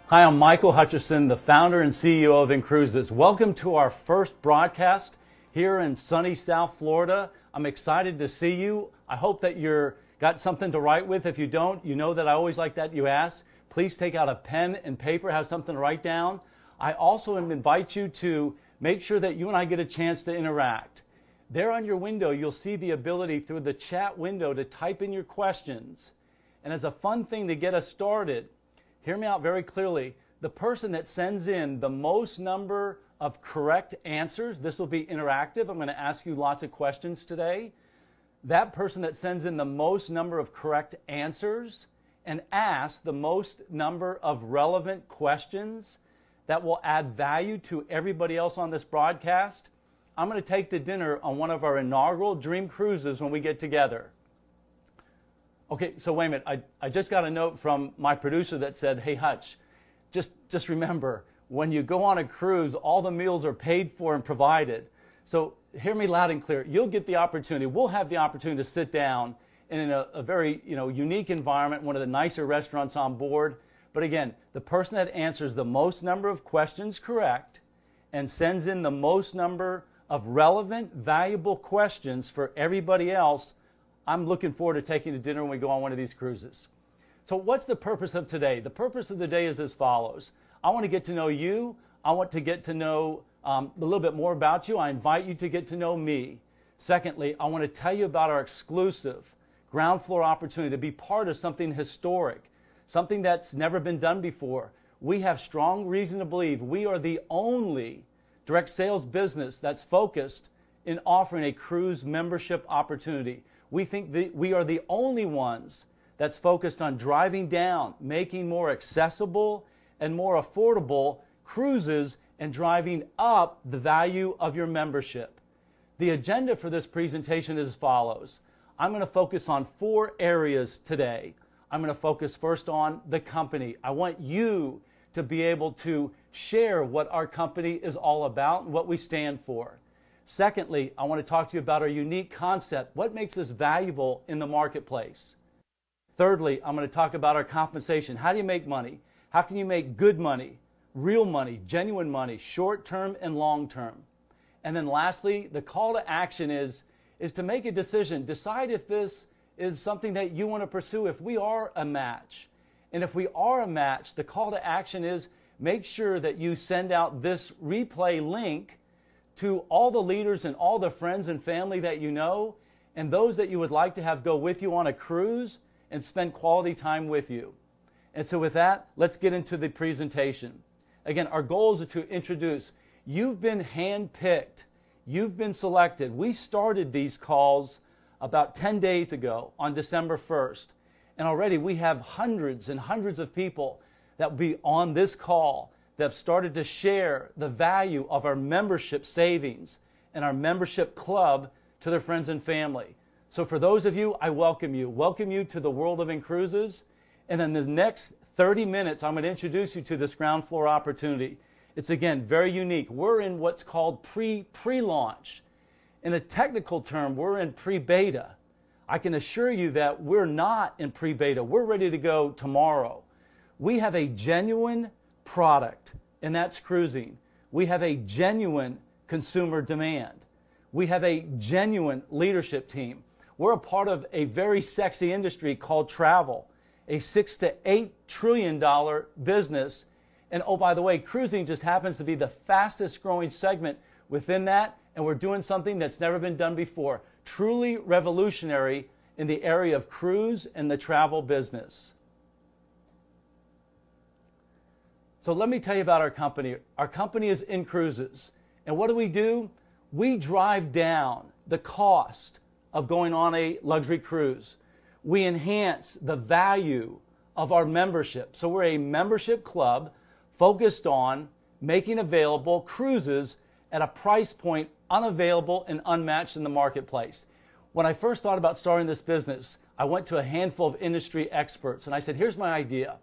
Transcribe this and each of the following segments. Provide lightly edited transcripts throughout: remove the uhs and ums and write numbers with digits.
Hi, I'm Michael Hutchison, the founder and CEO of InCruises. Welcome to our first broadcast here in sunny South Florida. I'm excited to see you. I hope that you're got something to write with. If you don't, you know that I always like that you ask. Please take out a pen and paper, have something to write down. I also invite you to make sure that you and I get a chance to interact. There on your window, you'll see the ability through the chat window to type in your questions. And as a fun thing to get us started, hear me out very clearly. The person that sends in the most number of correct answers, this will be interactive. I'm going to ask you lots of questions today. That person that sends in the most number of correct answers and asks the most number of relevant questions that will add value to everybody else on this broadcast, I'm going to take to dinner on one of our inaugural dream cruises when we get together. Okay, so wait a minute. I just got a note from my producer that said, hey, Hutch, just remember, when you go on a cruise, all the meals are paid for and provided. So hear me loud and clear. You'll get the opportunity. We'll have the opportunity to sit down in a very unique environment, one of the nicer restaurants on board. But again, the person that answers the most number of questions correct and sends in the most number of relevant, valuable questions for everybody else, I'm looking forward to taking to dinner when we go on one of these cruises. So what's the purpose of today? The purpose of the day is as follows. I want to get to know you. I want to get to know a little bit more about you. I invite you to get to know me. Secondly, I want to tell you about our exclusive ground floor opportunity to be part of something historic, something that's never been done before. We have strong reason to believe we are the only direct sales business that's focused in offering a cruise membership opportunity. We think that we are the only ones that's focused on driving down, making more accessible and more affordable cruises and driving up the value of your membership. The agenda for this presentation is as follows. I'm going to focus on 4 areas today. I'm going to focus first on the company. I want you to be able to share what our company is all about and what we stand for. Secondly, I want to talk to you about our unique concept. What makes us valuable in the marketplace? Thirdly, I'm going to talk about our compensation. How do you make money? How can you make good money, real money, genuine money, short-term and long-term? And then lastly, the call to action is to make a decision. Decide if this is something that you want to pursue, if we are a match. And if we are a match, the call to action is make sure that you send out this replay link to all the leaders and all the friends and family that you know, and those that you would like to have go with you on a cruise and spend quality time with you. And so with that, let's get into the presentation. Again, our goal is to introduce, you've been handpicked, you've been selected. We started these calls about 10 days ago on December 1st, and already we have hundreds and hundreds of people that will be on this call that have started to share the value of our membership savings and our membership club to their friends and family. So for those of you, I welcome you. Welcome you to the world of InCruises. And in the next 30 minutes, I'm going to introduce you to this ground floor opportunity. It's, again, very unique. We're in what's called pre-launch. In a technical term, we're in pre-beta. I can assure you that we're not in pre-beta. We're ready to go tomorrow. We have a genuine product, and that's cruising. We have a genuine consumer demand. We have a genuine leadership team. We're a part of a very sexy industry called travel, a $6 to $8 trillion business. And oh, by the way, cruising just happens to be the fastest growing segment within that, and we're doing something that's never been done before, truly revolutionary in the area of cruise and the travel business. So let me tell you about our company. Our company is InCruises. And what do? We drive down the cost of going on a luxury cruise. We enhance the value of our membership. So we're a membership club focused on making available cruises at a price point unavailable and unmatched in the marketplace. When I first thought about starting this business, I went to a handful of industry experts and I said, here's my idea.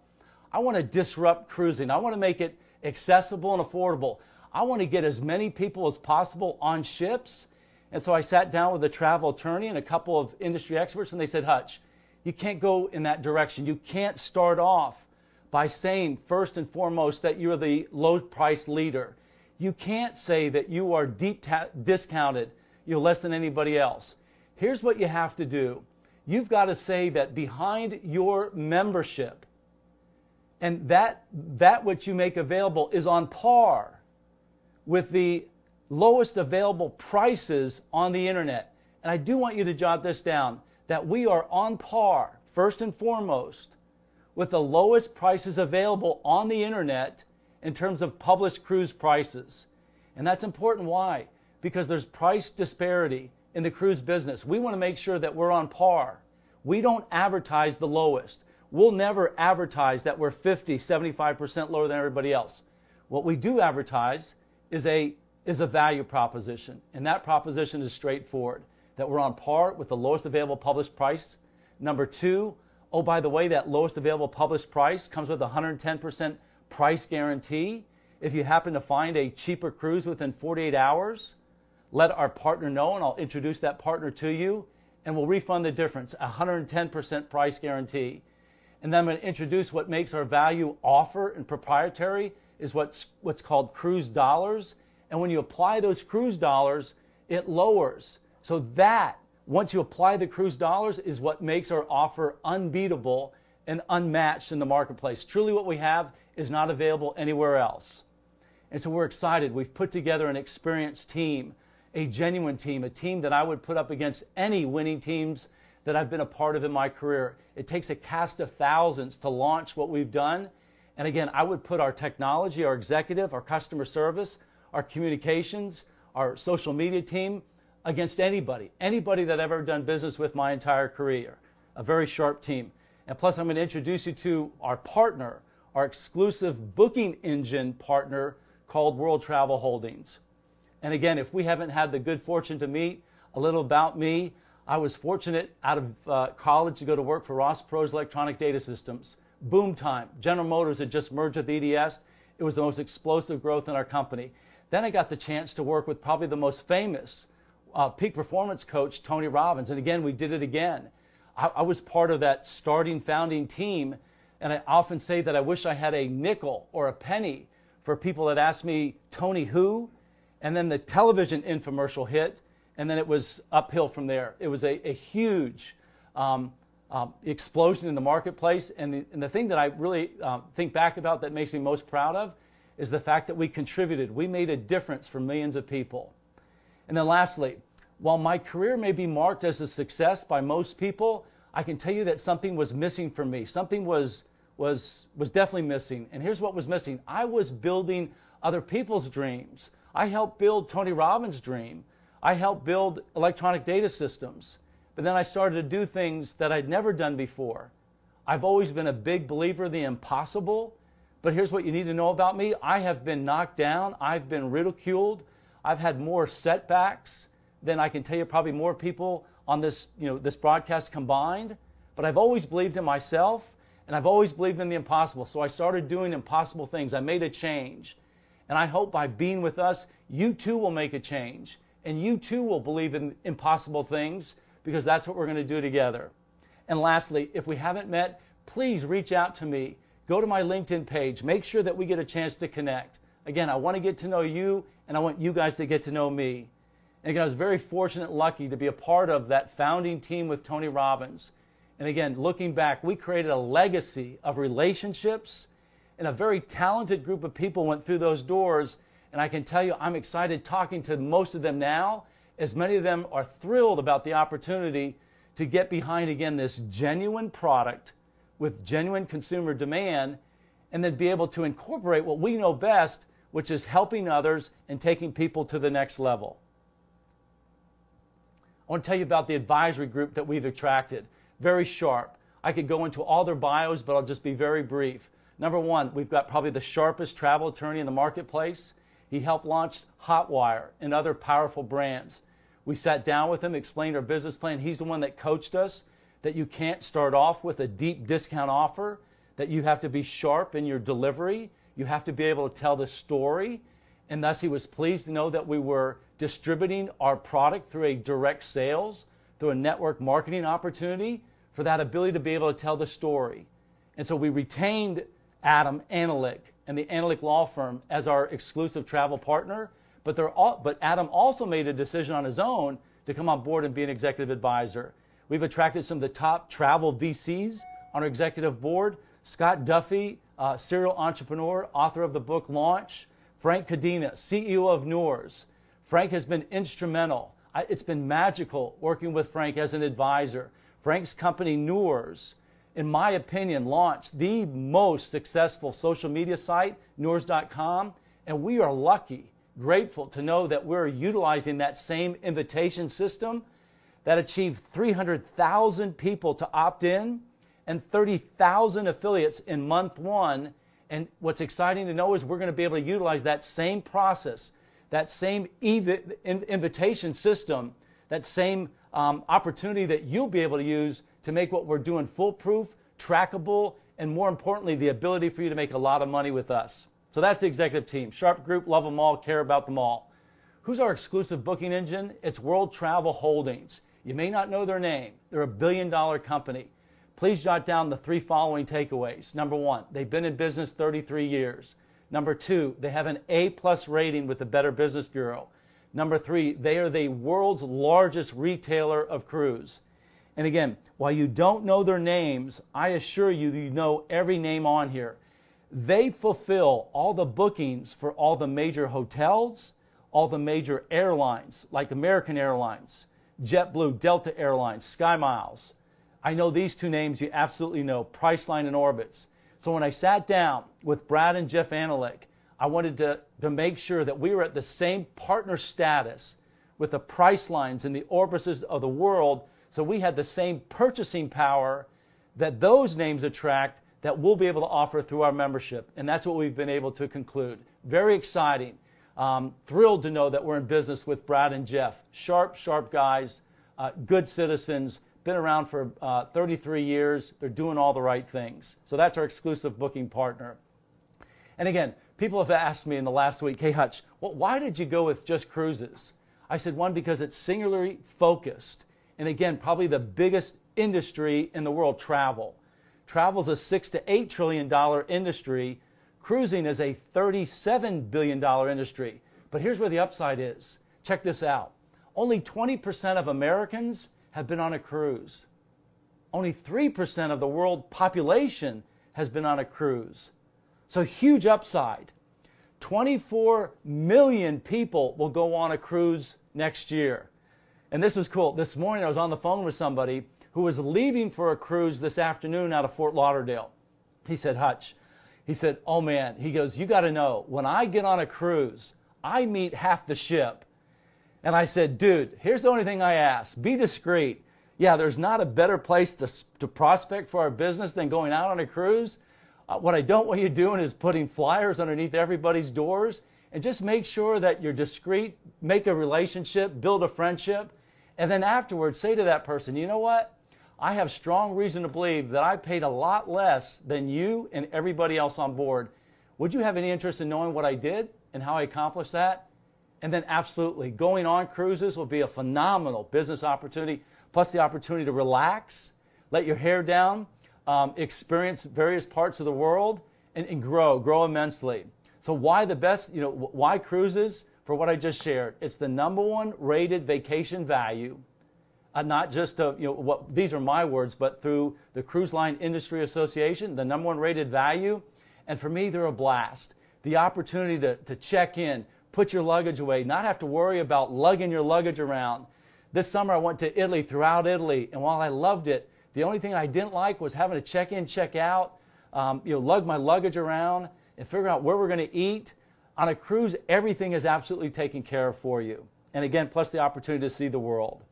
I want to disrupt cruising. I want to make it accessible and affordable. I want to get as many people as possible on ships. And so I sat down with a travel attorney and a couple of industry experts, and they said, Hutch, you can't go in that direction. You can't start off by saying first and foremost that you're the low price leader. You can't say that you are discounted, less than anybody else. Here's what you have to do. You've got to say that behind your membership and that which you make available is on par with the lowest available prices on the internet. And I do want you to jot this down, that we are on par, first and foremost, with the lowest prices available on the internet in terms of published cruise prices. And that's important. Why? Because there's price disparity in the cruise business. We want to make sure that we're on par. We don't advertise the lowest. We'll never advertise that we're 50, 75% lower than everybody else. What we do advertise is a value proposition, and that proposition is straightforward, that we're on par with the lowest available published price. Number two, oh, by the way, that lowest available published price comes with a 110% price guarantee. If you happen to find a cheaper cruise within 48 hours, let our partner know, and I'll introduce that partner to you, and we'll refund the difference, 110% price guarantee. And then I'm going to introduce what makes our value offer and proprietary is what's called cruise dollars. And when you apply those cruise dollars, it lowers. So that, once you apply the cruise dollars, is what makes our offer unbeatable and unmatched in the marketplace. Truly what we have is not available anywhere else. And so we're excited. We've put together an experienced team, a genuine team, a team that I would put up against any winning teams that I've been a part of in my career. It takes a cast of thousands to launch what we've done. And again, I would put our technology, our executive, our customer service, our communications, our social media team against anybody that I've ever done business with my entire career. A very sharp team. And plus, I'm going to introduce you to our partner, our exclusive booking engine partner called World Travel Holdings. And again, if we haven't had the good fortune to meet, a little about me, I was fortunate out of college to go to work for Ross Perot's Electronic Data Systems. Boom time. General Motors had just merged with EDS. It was the most explosive growth in our company. Then I got the chance to work with probably the most famous peak performance coach, Tony Robbins. And again, we did it again. I was part of that starting founding team. And I often say that I wish I had a nickel or a penny for people that ask me, Tony who? And then the television infomercial hit, and then it was uphill from there. It was a huge explosion in the marketplace. And the thing that I really think back about that makes me most proud of is the fact that we contributed. We made a difference for millions of people. And then lastly, while my career may be marked as a success by most people, I can tell you that something was missing for me. Something was definitely missing. And here's what was missing. I was building other people's dreams. I helped build Tony Robbins' dream. I helped build electronic data systems. But then I started to do things that I'd never done before. I've always been a big believer in the impossible. But here's what you need to know about me. I have been knocked down. I've been ridiculed. I've had more setbacks than I can tell you probably more people on this broadcast combined. But I've always believed in myself, and I've always believed in the impossible. So I started doing impossible things. I made a change. And I hope by being with us, you too will make a change. And you too will believe in impossible things, because that's what we're going to do together. And lastly, if we haven't met, please reach out to me. Go to my LinkedIn page. Make sure that we get a chance to connect. Again, I want to get to know you, and I want you guys to get to know me. And again, I was very fortunate and lucky to be a part of that founding team with Tony Robbins. And again, looking back, we created a legacy of relationships, and a very talented group of people went through those doors. And I can tell you, I'm excited talking to most of them now, as many of them are thrilled about the opportunity to get behind, again, this genuine product with genuine consumer demand, and then be able to incorporate what we know best, which is helping others and taking people to the next level. I want to tell you about the advisory group that we've attracted. Very sharp. I could go into all their bios, but I'll just be very brief. Number one, we've got probably the sharpest travel attorney in the marketplace. He helped launch Hotwire and other powerful brands. We sat down with him, explained our business plan. He's the one that coached us that you can't start off with a deep discount offer, that you have to be sharp in your delivery. You have to be able to tell the story. And thus he was pleased to know that we were distributing our product through a direct sales, through a network marketing opportunity, for that ability to be able to tell the story. And so we retained Adam Analik and the Analik Law Firm as our exclusive travel partner. But Adam also made a decision on his own to come on board and be an executive advisor. We've attracted some of the top travel VCs on our executive board. Scott Duffy, serial entrepreneur, author of the book Launch. Frank Cadena, CEO of Noors. Frank has been instrumental. It's been magical working with Frank as an advisor. Frank's company, Noors, in my opinion, launched the most successful social media site, Noors.com, and we are lucky, grateful to know that we're utilizing that same invitation system that achieved 300,000 people to opt in and 30,000 affiliates in month one. And what's exciting to know is we're going to be able to utilize that same process, that same invitation system, that same opportunity that you'll be able to use to make what we're doing foolproof, trackable, and more importantly, the ability for you to make a lot of money with us. So that's the executive team. Sharp Group, love them all, care about them all. Who's our exclusive booking engine? It's World Travel Holdings. You may not know their name. They're a billion-dollar company. Please jot down the 3 following takeaways. Number 1, they've been in business 33 years. Number 2, they have an A+ rating with the Better Business Bureau. Number 3, they are the world's largest retailer of cruise. And again, while you don't know their names, I assure you you know every name on here. They fulfill all the bookings for all the major hotels, all the major airlines, like American Airlines, JetBlue, Delta Airlines, SkyMiles. I know these 2 names you absolutely know, Priceline and Orbitz. So when I sat down with Brad and Jeff Analik, I wanted to make sure that we were at the same partner status with the Pricelines and the Orbitzes of the world, so we had the same purchasing power that those names attract that we'll be able to offer through our membership. And that's what we've been able to conclude. Very exciting. Thrilled to know that we're in business with Brad and Jeff. Sharp guys, good citizens, been around for 33 years. They're doing all the right things. So that's our exclusive booking partner. And again, people have asked me in the last week, hey Hutch, well, why did you go with just cruises? I said, 1, because it's singularly focused. And again, probably the biggest industry in the world, travel. Travel is a $6 to $8 trillion industry. Cruising is a $37 billion industry. But here's where the upside is. Check this out. Only 20% of Americans have been on a cruise. Only 3% of the world population has been on a cruise. So huge upside. 24 million people will go on a cruise next year. And this was cool. This morning I was on the phone with somebody who was leaving for a cruise this afternoon out of Fort Lauderdale. He said, Hutch, he said, oh man, he goes, you got to know, when I get on a cruise, I meet half the ship. And I said, dude, here's the only thing I ask. Be discreet. Yeah, there's not a better place to prospect for our business than going out on a cruise. What I don't want you doing is putting flyers underneath everybody's doors. And just make sure that you're discreet, make a relationship, build a friendship. And then afterwards, say to that person, you know what? I have strong reason to believe that I paid a lot less than you and everybody else on board. Would you have any interest in knowing what I did and how I accomplished that? And then absolutely, going on cruises will be a phenomenal business opportunity, plus the opportunity to relax, let your hair down, experience various parts of the world, and grow immensely. So why the best, why cruises? For what I just shared, it's the #1 rated vacation value, not just these are my words, but through the Cruise Line Industry Association, the #1 rated value. And for me, they're a blast. The opportunity to check in, put your luggage away, not have to worry about lugging your luggage around. This summer I went to Italy, throughout Italy, and while I loved it, the only thing I didn't like was having to check in, check out, lug my luggage around and figure out where we're going to eat. On a cruise, everything is absolutely taken care of for you. And again, plus the opportunity to see the world.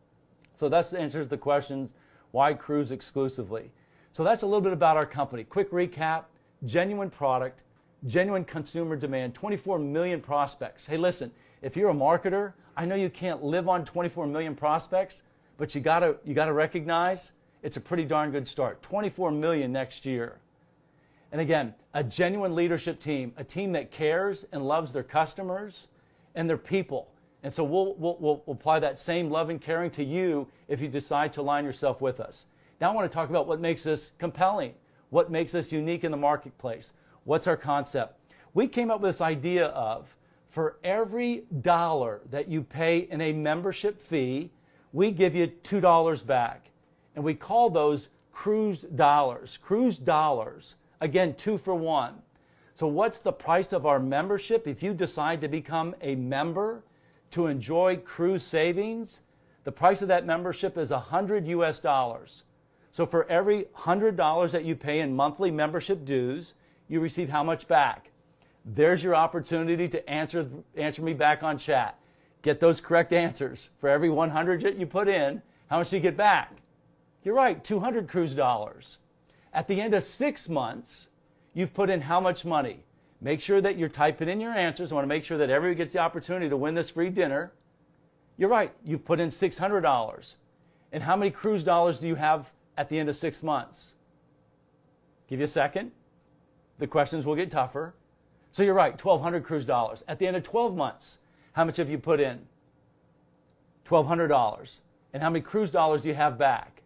So that answers the questions, why cruise exclusively? So that's a little bit about our company. Quick recap, genuine product, genuine consumer demand, 24 million prospects. Hey, listen, if you're a marketer, I know you can't live on 24 million prospects, but you gotta recognize it's a pretty darn good start. 24 million next year. And again, a genuine leadership team, a team that cares and loves their customers and their people. And so we'll apply that same love and caring to you if you decide to align yourself with us. Now I want to talk about what makes us compelling, what makes us unique in the marketplace. What's our concept? We came up with this idea of, for every dollar that you pay in a membership fee, we give you $2 back. And we call those cruise dollars. Cruise dollars. Again, 2 for 1. So what's the price of our membership? If you decide to become a member to enjoy cruise savings, the price of that membership is $100 US. So for every $100 that you pay in monthly membership dues, you receive how much back? There's your opportunity to answer me back on chat. Get those correct answers. For every 100 that you put in, how much do you get back? You're right, 200 cruise dollars. At the end of 6 months, you've put in how much money? Make sure that you're typing in your answers. I want to make sure that everyone gets the opportunity to win this free dinner. You're right, you've put in $600. And how many cruise dollars do you have at the end of 6 months? Give you a second. The questions will get tougher. So you're right, 1,200 cruise dollars. At the end of 12 months, how much have you put in? $1,200. And how many cruise dollars do you have back?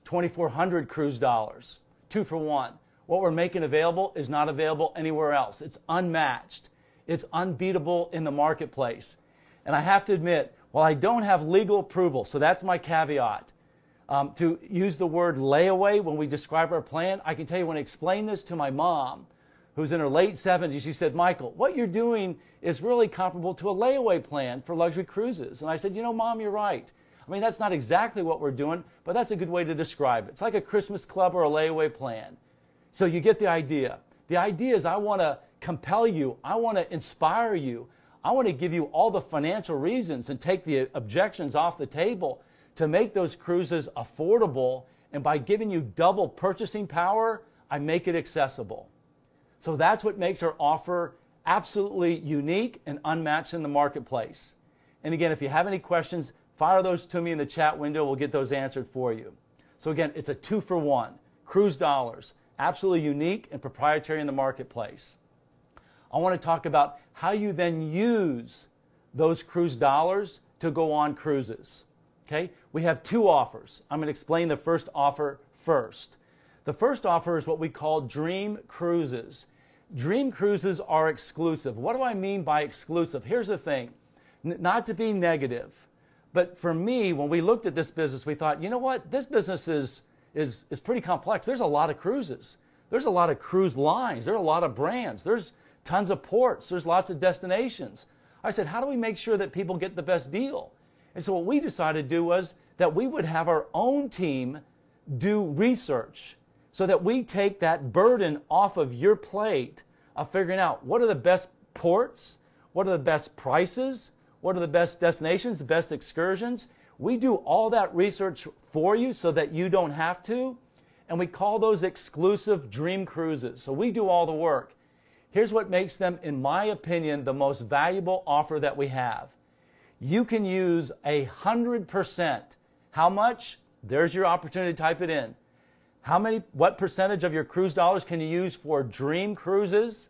2,400 cruise dollars. 2 for 1. What we're making available is not available anywhere else. It's unmatched. It's unbeatable in the marketplace. And I have to admit, while I don't have legal approval, so that's my caveat, to use the word layaway when we describe our plan, I can tell you when I explained this to my mom, who's in her late 70s, she said, Michael, what you're doing is really comparable to a layaway plan for luxury cruises. And I said, you know, Mom, you're right. I mean, that's not exactly what we're doing, but that's a good way to describe it. It's like a Christmas club or a layaway plan. So you get the idea. The idea is I want to compel you. I want to inspire you. I want to give you all the financial reasons and take the objections off the table to make those cruises affordable. And by giving you double purchasing power, I make it accessible. So that's what makes our offer absolutely unique and unmatched in the marketplace. And again, if you have any questions, fire those to me in the chat window. We'll get those answered for you. So again, it's a 2 for 1. Cruise dollars. Absolutely unique and proprietary in the marketplace. I want to talk about how you then use those cruise dollars to go on cruises. Okay? We have 2 offers. I'm going to explain the first offer first. The first offer is what we call Dream Cruises. Dream Cruises are exclusive. What do I mean by exclusive? Here's the thing. Not to be negative, but for me, when we looked at this business, we thought, you know what? This business is pretty complex. There's a lot of cruises. There's a lot of cruise lines. There are a lot of brands. There's tons of ports. There's lots of destinations. I said, how do we make sure that people get the best deal? And so what we decided to do was that we would have our own team do research so that we take that burden off of your plate of figuring out what are the best ports, what are the best prices, what are the best destinations, the best excursions. We do all that research for you so that you don't have to, and we call those exclusive Dream Cruises. So we do all the work. Here's what makes them, in my opinion, the most valuable offer that we have. You can use 100%. How much? There's your opportunity to type it in. What percentage of your cruise dollars can you use for Dream Cruises?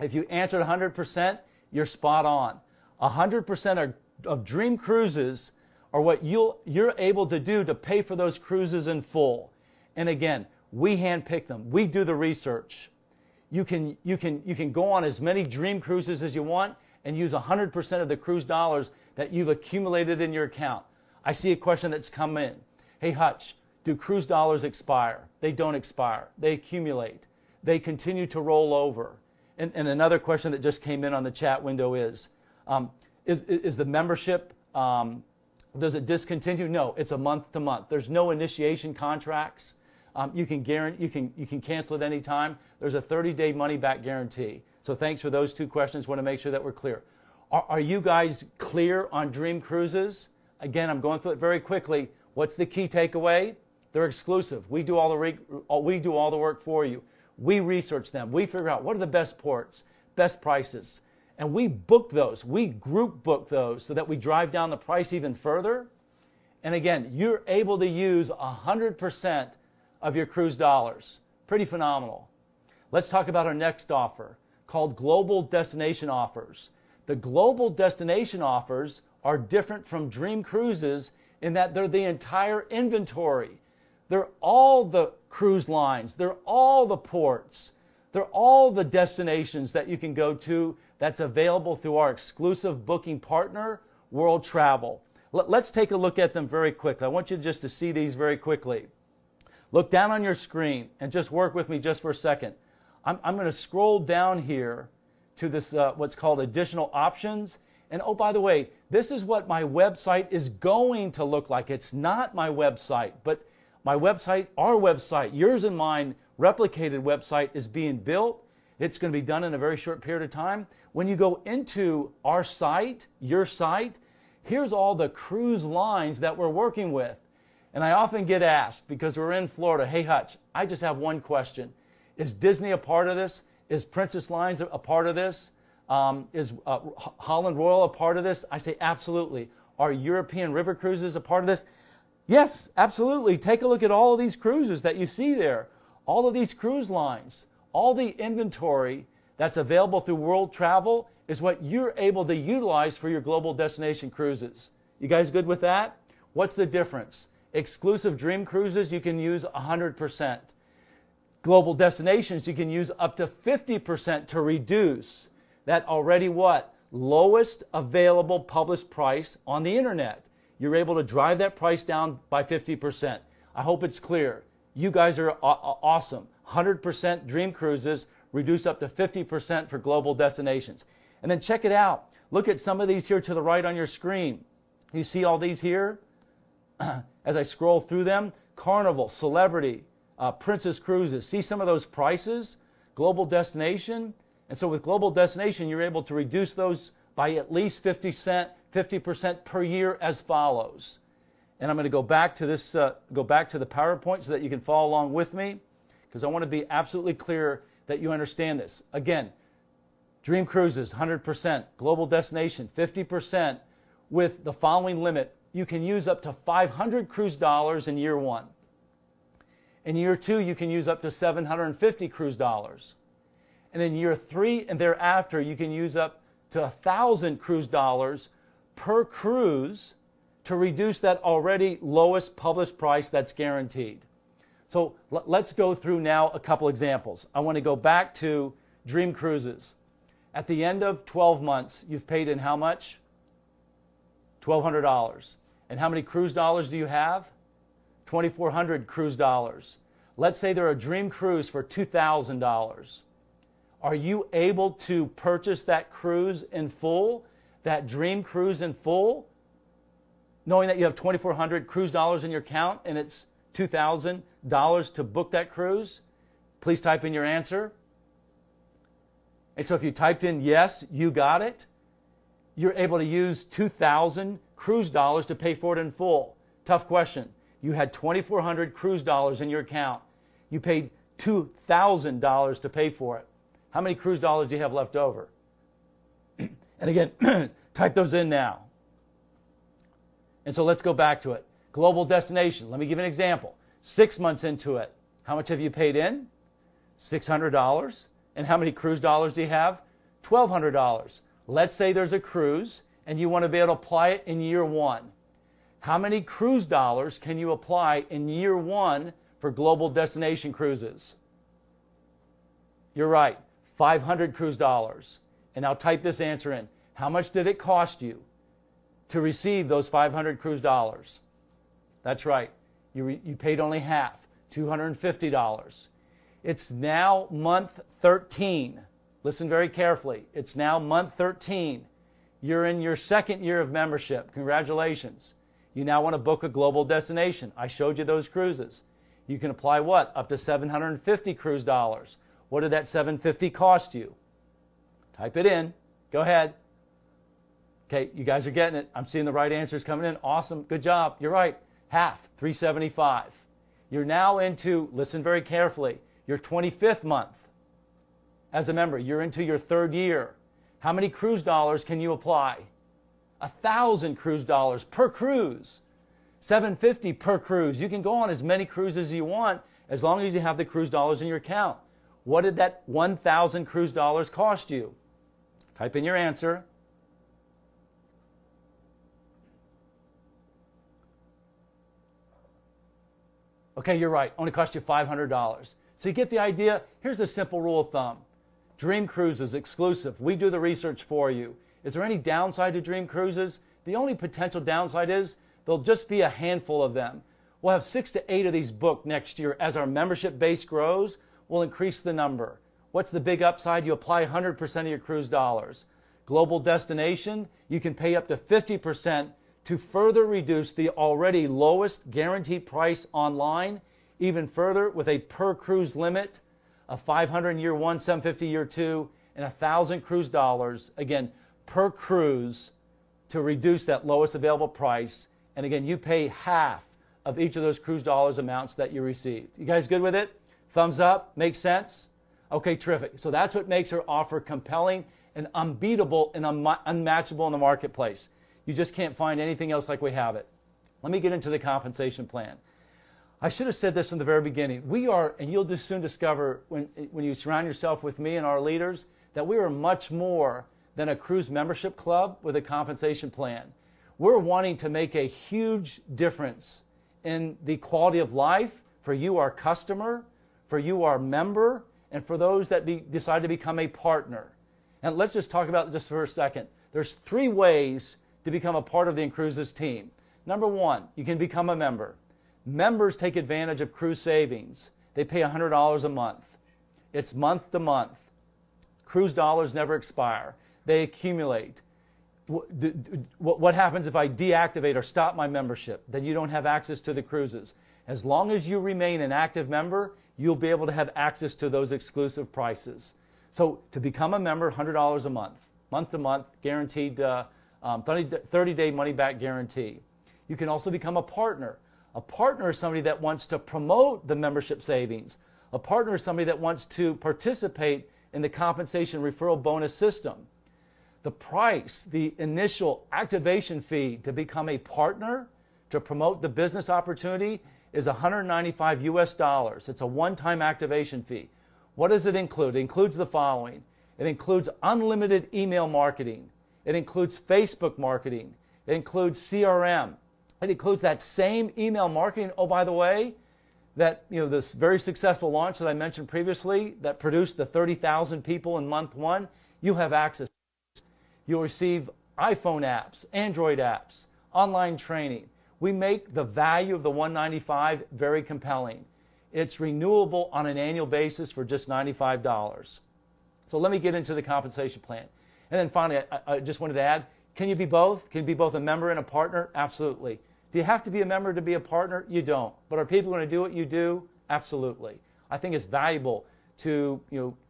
If you answered 100%, you're spot on. 100% of Dream Cruises are what you're able to do to pay for those cruises in full. And again, we handpick them. We do the research. You can go on as many Dream Cruises as you want and use 100% of the cruise dollars that you've accumulated in your account. I see a question that's come in. Hey, Hutch, do cruise dollars expire? They don't expire. They accumulate. They continue to roll over. And another question that just came in on the chat window is the membership, does it discontinue? No, it's a month to month. There's no initiation contracts. You can cancel at any time. There's a 30-day money-back guarantee. So thanks for those 2 questions. Want to make sure that we're clear. Are you guys clear on Dream Cruises? Again, I'm going through it very quickly. What's the key takeaway? They're exclusive. We do all the work for you. We research them. We figure out what are the best ports, best prices, and we book those. We group book those so that we drive down the price even further. And again, you're able to use 100% of your cruise dollars. Pretty phenomenal. Let's talk about our next offer called Global Destination Offers. The Global Destination Offers are different from Dream Cruises in that they're the entire inventory. They're all the cruise lines. They're all the ports. They're all the destinations that you can go to that's available through our exclusive booking partner, World Travel. Let's take a look at them very quickly. I want you just to see these very quickly. Look down on your screen and just work with me just for a second. I'm going to scroll down here to this what's called additional options. And oh, by the way, this is what my website is going to look like. It's not my website, but my website, our website, yours and mine, replicated website is being built. It's going to be done in a very short period of time. When you go into our site, your site, here's all the cruise lines that we're working with. And I often get asked, because we're in Florida, hey Hutch, I just have one question. Is Disney a part of this? Is Princess Lines a part of this? Is Holland Royal a part of this? I say absolutely. Are European River Cruises a part of this? Yes, absolutely. Take a look at all of these cruises that you see there. All of these cruise lines, all the inventory that's available through World Travel is what you're able to utilize for your global destination cruises. You guys good with that? What's the difference? Exclusive Dream Cruises, you can use 100%. Global destinations, you can use up to 50% to reduce that already what? Lowest available published price on the internet. You're able to drive that price down by 50%. I hope it's clear. You guys are awesome. 100% Dream Cruises, reduce up to 50% for global destinations. And then check it out. Look at some of these here to the right on your screen. You see all these here? As I scroll through them, Carnival, Celebrity, Princess Cruises. See some of those prices? Global destination. And so with global destination, you're able to reduce those by at least 50% per year as follows. And I'm going to go back to this, go back to the PowerPoint so that you can follow along with me, because I want to be absolutely clear that you understand this. Again, Dream Cruises, 100%. Global destination, 50%. With the following limit, you can use up to 500 cruise dollars in year one. In year two, you can use up to 750 cruise dollars. And in year three and thereafter, you can use up to 1,000 cruise dollars per cruise to reduce that already lowest published price that's guaranteed. So let's go through now a couple examples. I want to go back to Dream Cruises. At the end of 12 months, you've paid in how much? $1,200. And how many cruise dollars do you have? 2,400 cruise dollars. Let's say they're a Dream Cruise for $2,000. Are you able to purchase that cruise in full, that Dream Cruise in full, knowing that you have 2,400 cruise dollars in your account and it's $2,000 to book that cruise? Please type in your answer. And so if you typed in yes, you got it, you're able to use 2,000 cruise dollars to pay for it in full. Tough question. You had 2,400 cruise dollars in your account. You paid $2,000 to pay for it. How many cruise dollars do you have left over? And again, type those in now. And so let's go back to it. Global destination. Let me give you an example. 6 months into it, how much have you paid in? $600. And how many cruise dollars do you have? $1,200. Let's say there's a cruise and you want to be able to apply it in year one. How many cruise dollars can you apply in year one for global destination cruises? You're right, 500 cruise dollars. And now type this answer in. How much did it cost you to receive those 500 cruise dollars? That's right. You paid only half, $250. It's now month 13. Listen very carefully. It's now month 13. You're in your second year of membership. Congratulations. You now want to book a global destination. I showed you those cruises. You can apply what? Up to 750 cruise dollars. What did that 750 cost you? Type it in. Go ahead. Okay, you guys are getting it. I'm seeing the right answers coming in. Awesome. Good job. You're right. Half, 375. You're now into, listen very carefully, your 25th month as a member. You're into your third year. How many cruise dollars can you apply? 1,000 cruise dollars per cruise. 750 per cruise. You can go on as many cruises as you want as long as you have the cruise dollars in your account. What did that 1,000 cruise dollars cost you? Type in your answer. Okay, you're right. Only cost you $500. So you get the idea. Here's a simple rule of thumb. Dream Cruises exclusive. We do the research for you. Is there any downside to Dream Cruises? The only potential downside is there'll just be a handful of them. We'll have 6 to 8 of these booked next year. As our membership base grows, we'll increase the number. What's the big upside? You apply 100% of your cruise dollars. Global destination, you can pay up to 50% to further reduce the already lowest guaranteed price online, even further with a per cruise limit of $500 in year 1, $750 year 2, and $1,000 cruise dollars, again, per cruise to reduce that lowest available price. And again, you pay half of each of those cruise dollars amounts that you received. You guys good with it? Thumbs up? Makes sense? Okay, terrific. So that's what makes our offer compelling and unbeatable and unmatchable in the marketplace. You just can't find anything else like we have it. Let me get into the compensation plan. I should have said this in the very beginning. We are, and you'll just soon discover when you surround yourself with me and our leaders, that we are much more than a cruise membership club with a compensation plan. We're wanting to make a huge difference in the quality of life for you, our customer, for you, our member, and for those that decide to become a partner. And let's just talk about this for a second. There's 3 ways to become a part of the InCruises team. Number 1, you can become a member. Members take advantage of cruise savings. They pay $100 a month. It's month to month. Cruise dollars never expire. They accumulate. What happens if I deactivate or stop my membership? Then you don't have access to the cruises. As long as you remain an active member, you'll be able to have access to those exclusive prices. So to become a member, $100 a month to month, guaranteed 30-day money-back guarantee. You can also become a partner. A partner is somebody that wants to promote the membership savings. A partner is somebody that wants to participate in the compensation referral bonus system. The price, the initial activation fee to become a partner, to promote the business opportunity, is $195 US. It's a one-time activation fee. What does it include? It includes the following. It includes unlimited email marketing. It includes Facebook marketing. It includes CRM. It includes that same email marketing. Oh, by the way, that this very successful launch that I mentioned previously that produced the 30,000 people in month 1, you have access. You'll receive iPhone apps, Android apps, online training. We make the value of the $195 very compelling. It's renewable on an annual basis for just $95. So let me get into the compensation plan. And then finally, I just wanted to add, can you be both? Can you be both a member and a partner? Absolutely. Do you have to be a member to be a partner? You don't. But are people going to do what you do? Absolutely. I think it's valuable to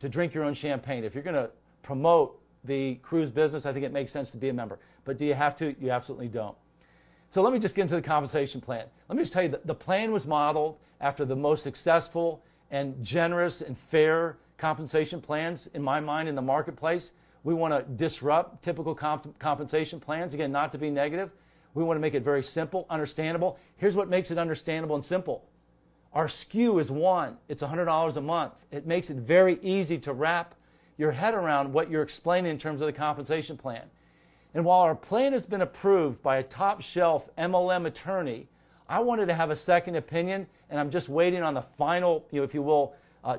drink your own champagne. If you're going to promote the cruise business, I think it makes sense to be a member. But do you have to? You absolutely don't. So let me just get into the compensation plan. Let me just tell you that the plan was modeled after the most successful and generous and fair compensation plans in my mind in the marketplace. We want to disrupt typical compensation plans. Again, not to be negative. We want to make it very simple, understandable. Here's what makes it understandable and simple. Our SKU is 1. It's $100 a month. It makes it very easy to wrap your head around what you're explaining in terms of the compensation plan. And while our plan has been approved by a top shelf MLM attorney, I wanted to have a second opinion, and I'm just waiting on the final, if you will,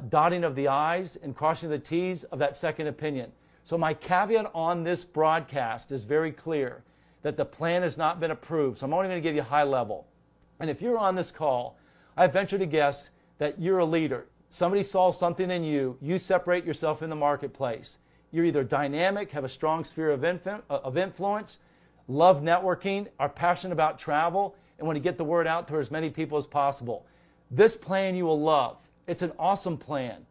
dotting of the I's and crossing the T's of that second opinion. So my caveat on this broadcast is very clear, that the plan has not been approved. So I'm only going to give you high level. And if you're on this call, I venture to guess that you're a leader. Somebody saw something in you. You separate yourself in the marketplace. You're either dynamic, have a strong sphere of influence, love networking, are passionate about travel, and want to get the word out to as many people as possible. This plan you will love. It's an awesome plan.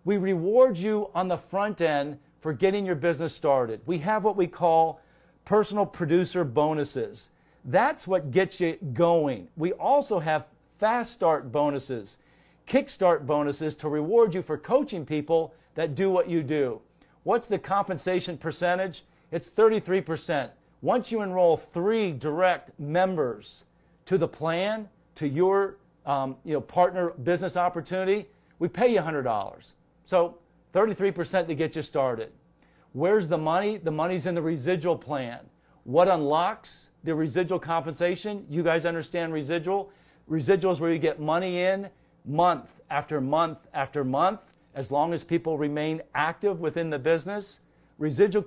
We reward you on the front end for getting your business started. We have what we call personal producer bonuses. That's what gets you going. We also have fast start bonuses, kickstart bonuses to reward you for coaching people that do what you do. What's the compensation percentage? It's 33%. Once you enroll 3 direct members to the plan, to your partner business opportunity, we pay you $100. So 33% to get you started. Where's the money? The money's in the residual plan. What unlocks the residual compensation? You guys understand residual? Residual is where you get money in, month after month after month, as long as people remain active within the business, residual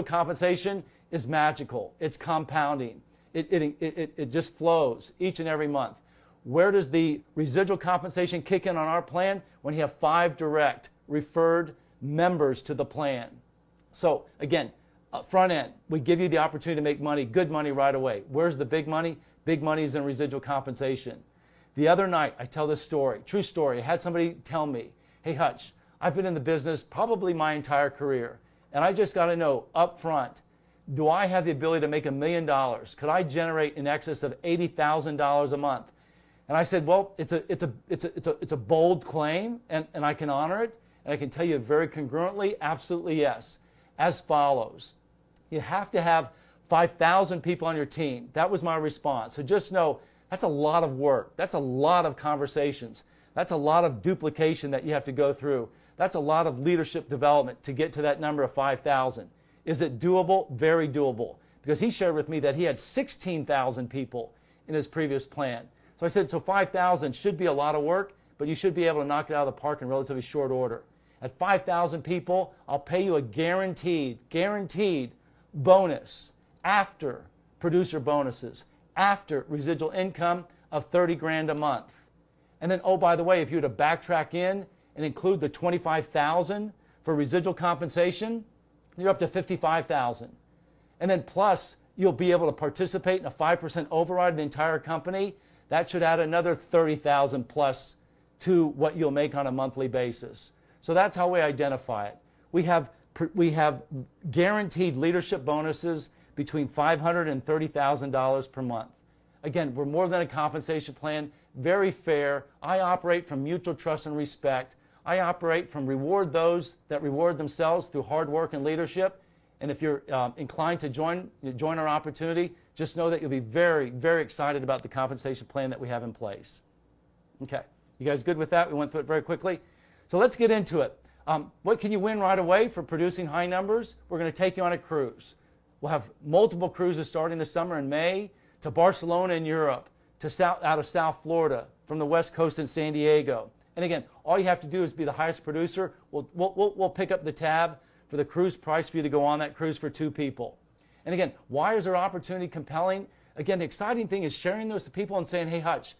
compensation is magical. It's compounding. It just flows each and every month. Where does the residual compensation kick in on our plan? When you have 5 direct referred members to the plan. So again, front end, we give you the opportunity to make money, good money right away. Where's the big money? Big money is in residual compensation. The other night, I tell this story, true story. I had somebody tell me, hey Hutch, I've been in the business probably my entire career, and I just got to know up front, do I have the ability to make $1 million? Could I generate in excess of $80,000 a month? And I said, well, it's a bold claim, and I can honor it, and I can tell you very congruently, absolutely yes, as follows. You have to have 5,000 people on your team. That was my response. So just know that's a lot of work. That's a lot of conversations. That's a lot of duplication that you have to go through. That's a lot of leadership development to get to that number of 5,000. Is it doable? Very doable. Because he shared with me that he had 16,000 people in his previous plan. So I said, so 5,000 should be a lot of work, but you should be able to knock it out of the park in relatively short order. At 5,000 people, I'll pay you a guaranteed bonus after producer bonuses, after residual income of 30 grand a month. And then, oh, by the way, if you were to backtrack in and include the 25,000 for residual compensation, you're up to 55,000. And then plus, you'll be able to participate in a 5% override of the entire company. That should add another 30,000 plus to what you'll make on a monthly basis. So that's how we identify it. We have guaranteed leadership bonuses between $500 and $30,000 per month. Again, we're more than a compensation plan, very fair. I operate from mutual trust and respect. I operate from reward those that reward themselves through hard work and leadership. And if you're inclined to join our opportunity, just know that you'll be very, very excited about the compensation plan that we have in place. Okay, you guys good with that? We went through it very quickly. So let's get into it. What can you win right away for producing high numbers? We're going to take you on a cruise. We'll have multiple cruises starting this summer in May to Barcelona in Europe, out of South Florida, from the West Coast in San Diego. And again, all you have to do is be the highest producer. We'll pick up the tab for the cruise price for you to go on that cruise for 2 people. And again, why is our opportunity compelling? Again, the exciting thing is sharing those to people and saying, hey, Hutch,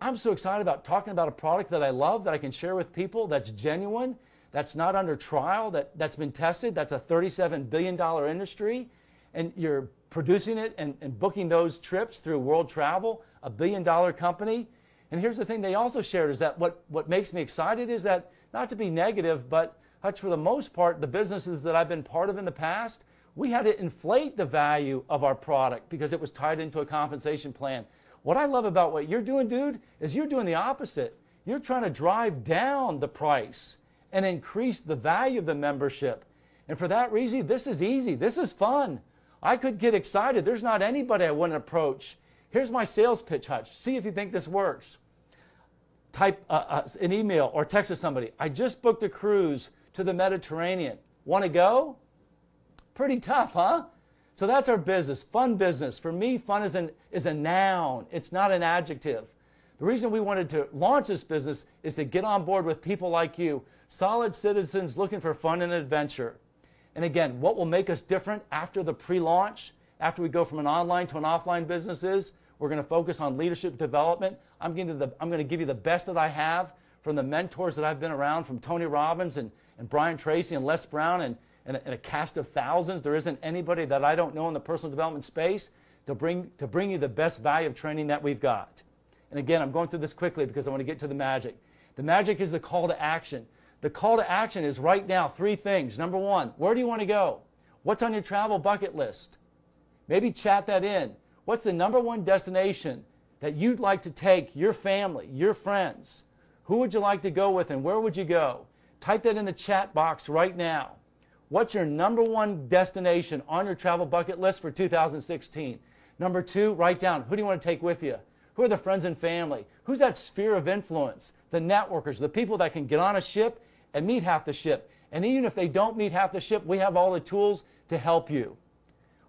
I'm so excited about talking about a product that I love that I can share with people that's genuine, that's not under trial, that's been tested, that's a $37 billion industry, and you're producing it and booking those trips through World Travel, a $1 billion company. And here's the thing they also shared is that what makes me excited is that, not to be negative, but Hutch, for the most part, the businesses that I've been part of in the past, we had to inflate the value of our product because it was tied into a compensation plan. What I love about what you're doing, dude, is you're doing the opposite. You're trying to drive down the price and increase the value of the membership. And for that reason, this is easy. This is fun. I could get excited. There's not anybody I wouldn't approach. Here's my sales pitch, Hutch. See if you think this works. Type an email or text to somebody. I just booked a cruise to the Mediterranean. Want to go? Pretty tough, huh? So that's our business, fun business. For me, fun is a noun. It's not an adjective. The reason we wanted to launch this business is to get on board with people like you, solid citizens looking for fun and adventure. And again, what will make us different after the pre-launch, after we go from an online to an offline business is, we're going to focus on leadership development. I'm going to give you the best that I have from the mentors that I've been around, from Tony Robbins and Brian Tracy and Les Brown and a cast of thousands. There isn't anybody that I don't know in the personal development space to bring you the best value of training that we've got. And again, I'm going through this quickly because I want to get to the magic. The magic is the call to action. The call to action is right now 3 things. Number 1, where do you want to go? What's on your travel bucket list? Maybe chat that in. What's the number 1 destination that you'd like to take your family, your friends? Who would you like to go with and where would you go? Type that in the chat box right now. What's your number 1 destination on your travel bucket list for 2016? Number 2, write down, who do you want to take with you? Who are the friends and family? Who's that sphere of influence? The networkers, the people that can get on a ship and meet half the ship. And even if they don't meet half the ship, we have all the tools to help you.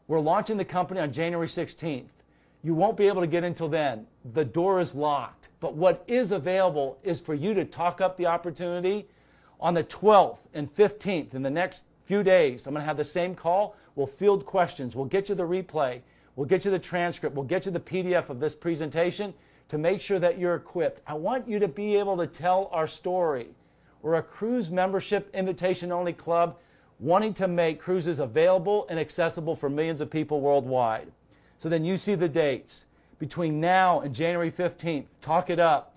We're launching the company on January 16th. You won't be able to get until then. The door is locked. But what is available is for you to talk up the opportunity. On the 12th and 15th, in the next few days, I'm going to have the same call. We'll field questions. We'll get you the replay. We'll get you the transcript. We'll get you the PDF of this presentation to make sure that you're equipped. I want you to be able to tell our story. We're a cruise membership invitation-only club wanting to make cruises available and accessible for millions of people worldwide. So then you see the dates. Between now and January 15th, talk it up.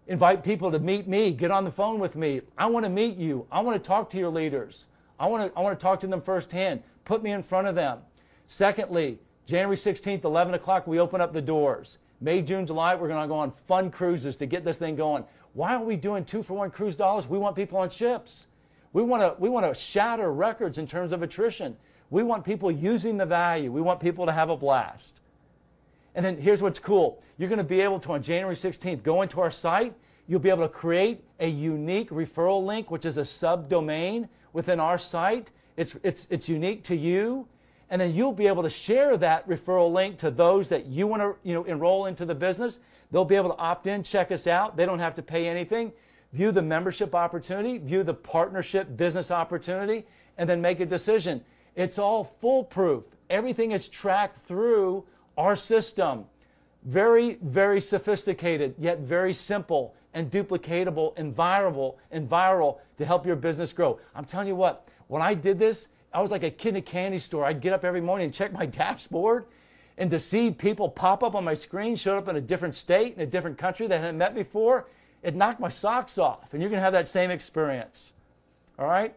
Invite people to meet me. Get on the phone with me. I want to meet you. I want to talk to your leaders. I want to talk to them firsthand. Put me in front of them. Secondly, January 16th, 11 o'clock, we open up the doors. May, June, July, we're going to go on fun cruises to get this thing going. Why are we doing 2-for-1 cruise dollars? We want people on ships. We want to shatter records in terms of attrition. We want people using the value. We want people to have a blast. And then here's what's cool. You're going to be able to, on January 16th, go into our site. You'll be able to create a unique referral link, which is a subdomain within our site. It's unique to you. And then you'll be able to share that referral link to those that you want to enroll into the business. They'll be able to opt in, check us out. They don't have to pay anything. View the membership opportunity, view the partnership business opportunity, and then make a decision. It's all foolproof. Everything is tracked through our system. Very, very sophisticated, yet very simple and duplicatable and viral to help your business grow. I'm telling you what, when I did this, I was like a kid in a candy store. I'd get up every morning and check my dashboard, and to see people pop up on my screen, showed up in a different state, in a different country that I hadn't met before, it knocked my socks off, and you're going to have that same experience. All right?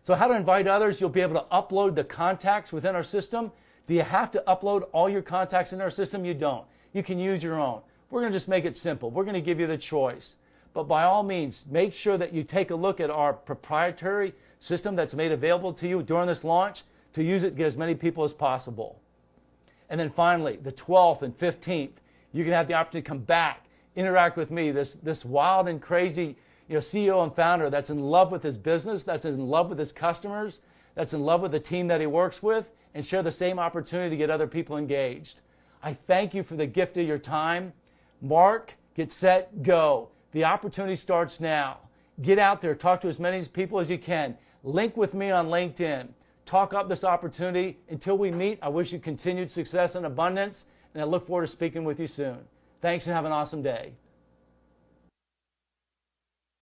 So how to invite others? You'll be able to upload the contacts within our system. Do you have to upload all your contacts in our system? You don't. You can use your own. We're going to just make it simple. We're going to give you the choice. But by all means, make sure that you take a look at our proprietary system that's made available to you during this launch to use it to get as many people as possible. And then finally, the 12th and 15th, you can have the opportunity to come back, interact with me, this wild and crazy CEO and founder that's in love with his business, that's in love with his customers, that's in love with the team that he works with, and share the same opportunity to get other people engaged. I thank you for the gift of your time. Mark, get set, go. The opportunity starts now. Get out there, talk to as many people as you can. Link with me on LinkedIn. Talk up this opportunity. Until we meet, I wish you continued success and abundance, and I look forward to speaking with you soon. Thanks and have an awesome day.